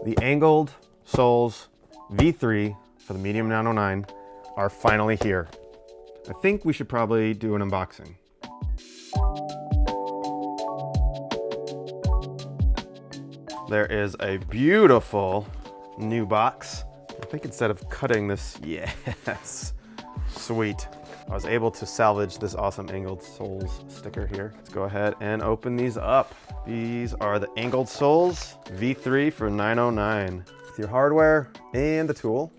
The angled soles V3 for the medium 909 are finally here. I think we should probably do an unboxing. There is a beautiful new box. I think instead of cutting this, yes, sweet. I was able to salvage this awesome angled soles sticker here. Let's go ahead and open these up. These are the angled soles V3 for 909. With your hardware and the tool.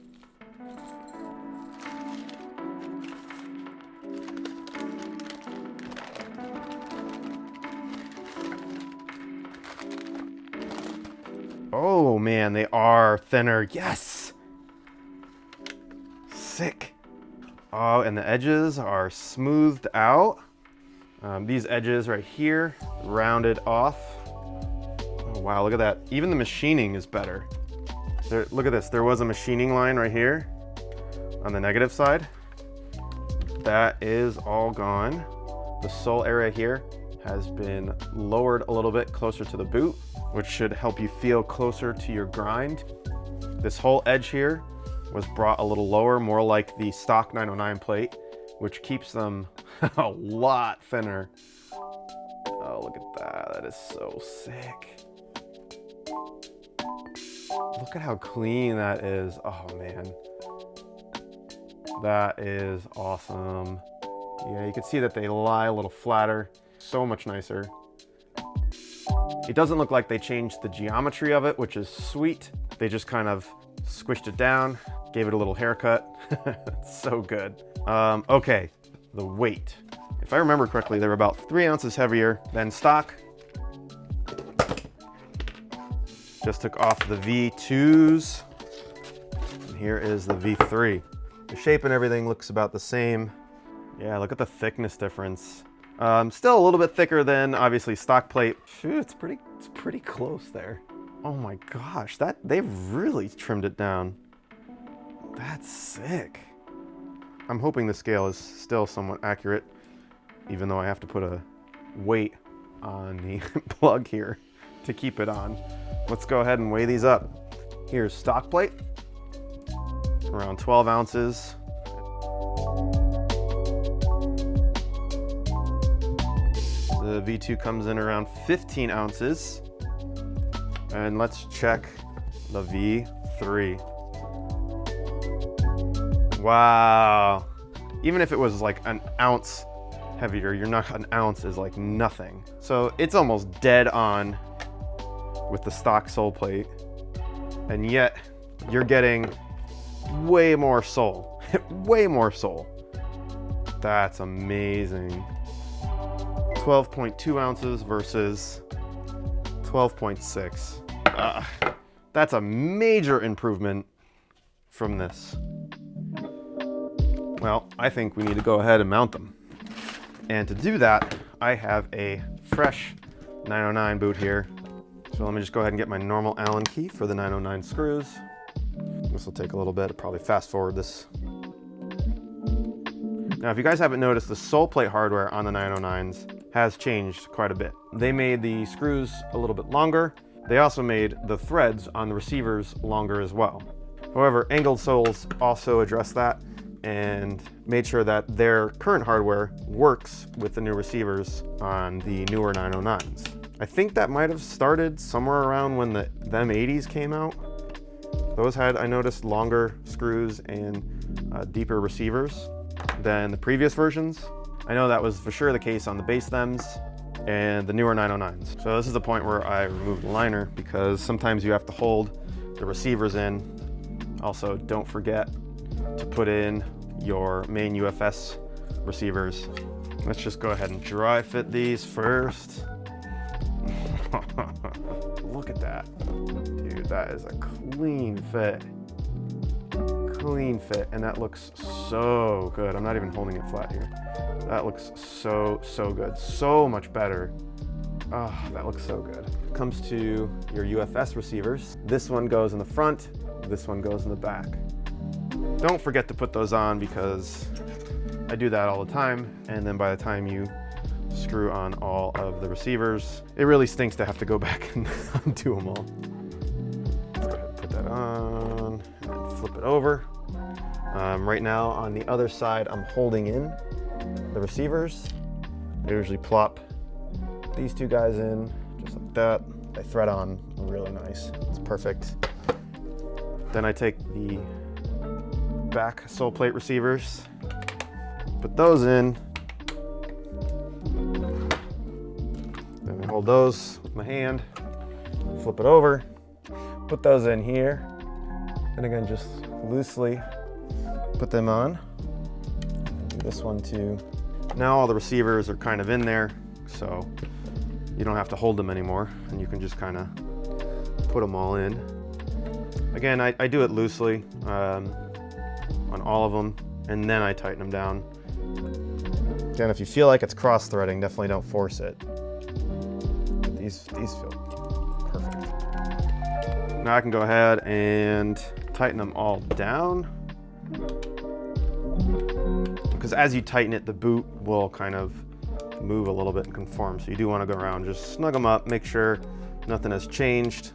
Oh man, they are thinner. Yes! Sick. Oh, and the edges are smoothed out. These edges right here, rounded off. Oh wow, look at that. Even the machining is better. Look at this. There was a machining line right here on the negative side. That is all gone. The sole area here has been lowered a little bit closer to the boot, which should help you feel closer to your grind. This whole edge here was brought a little lower, more like the stock 909 plate, which keeps them a lot thinner. Oh, look at that. That is so sick. Look at how clean that is. Oh man. That is awesome. Yeah, you can see that they lie a little flatter. So much nicer. It doesn't look like they changed the geometry of it, which is sweet. They just kind of squished it down, gave it a little haircut. So good. Okay, the weight. If I remember correctly, they were about 3 ounces heavier than stock. Just took off the V2s. And here is the V3. The shape and everything looks about the same. Yeah, look at the thickness difference. Still a little bit thicker than obviously stock plate. Phew, it's pretty close there. Oh my gosh, they've really trimmed it down. That's sick. I'm hoping the scale is still somewhat accurate, even though I have to put a weight on the plug here to keep it on. Let's go ahead and weigh these up. Here's stock plate, around 12 ounces. The V2 comes in around 15 ounces. And let's check the V3. Wow. Even if it was like an ounce heavier, an ounce is like nothing. So it's almost dead on with the stock sole plate. And yet you're getting way more sole, way more sole. That's amazing. 12.2 ounces versus 12.6. That's a major improvement from this. Well, I think we need to go ahead and mount them. And to do that, I have a fresh 909 boot here. So let me just go ahead and get my normal Allen key for the 909 screws. This will take a little bit. I'll probably fast forward this. Now, if you guys haven't noticed, the sole plate hardware on the 909s has changed quite a bit. They made the screws a little bit longer. They also made the threads on the receivers longer as well. However, angled soles also address that and made sure that their current hardware works with the new receivers on the newer 909s. I think that might have started somewhere around when the M80s came out. Those had, I noticed, longer screws and deeper receivers than the previous versions. I know that was for sure the case on the base stems and the newer 909s. So this is the point where I removed the liner because sometimes you have to hold the receivers in. Also, don't forget to put in your main UFS receivers. Let's just go ahead and dry fit these first. Look at that. Dude, that is a clean fit. Clean fit, and that looks so good. I'm not even holding it flat here. That looks so good. So much better. Oh, that looks so good. Comes to your UFS receivers. This one goes in the front, this one goes in the back. Don't forget to put those on because I do that all the time, and then by the time you screw on all of the receivers, it really stinks to have to go back and undo them all. Let's go that on, and flip it over. Right now on the other side, I'm holding in the receivers. I usually plop these two guys in, just like that. They thread on really nice. It's perfect. Then I take the back sole plate receivers, put those in. Then I hold those with my hand, flip it over, put those in here, and again, just loosely put them on. Do this one too. Now all the receivers are kind of in there, so you don't have to hold them anymore, and you can just kind of put them all in. Again, I do it loosely on all of them, and then I tighten them down. Again, if you feel like it's cross-threading, definitely don't force it. These feel perfect. Now I can go ahead and tighten them all down. Because as you tighten it, the boot will kind of move a little bit and conform. So you do want to go around, just snug them up, make sure nothing has changed.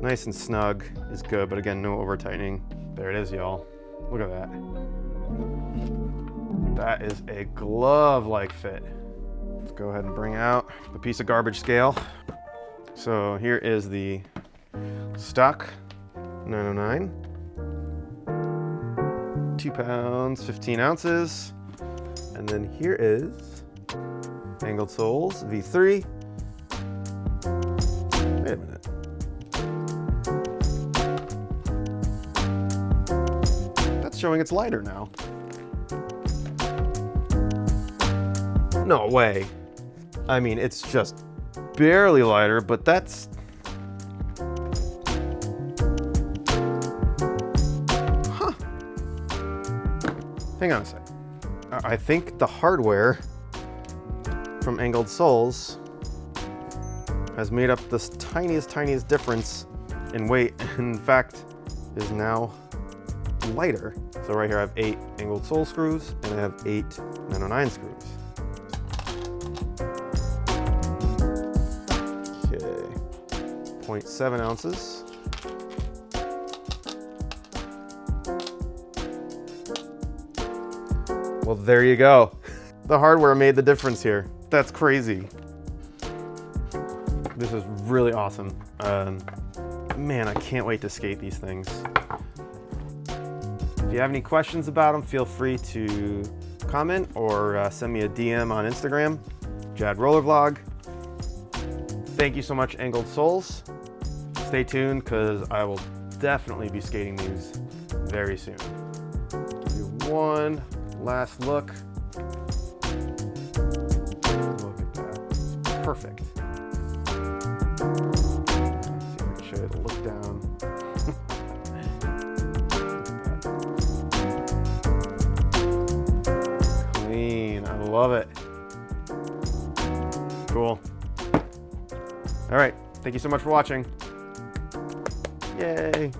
Nice and snug is good, but again, no over tightening. There it is, y'all. Look at that. That is a glove-like fit. Let's go ahead and bring out the piece of garbage scale. So here is the stock 909. 2 pounds, 15 ounces. And then here is Angled Soles V3. Wait a minute. That's showing it's lighter now. No way. I mean, it's just barely lighter, but that's... Huh. Hang on a sec. I think the hardware from Angled Soles has made up this tiniest difference in weight. In fact, is now lighter. So right here I have 8 Angled Sole screws and I have 8 909 screws. Okay, 0.7 ounces. Well, there you go. The hardware made the difference here. That's crazy. This is really awesome. Man, I can't wait to skate these things. If you have any questions about them, feel free to comment or send me a DM on Instagram, JADRollerVlog. Thank you so much, Angled Soles. Stay tuned, because I will definitely be skating these very soon. Give you one last look. Look at that. Perfect. Let's see if I can show you the look down. Clean. I love it. Cool. All right. Thank you so much for watching. Yay.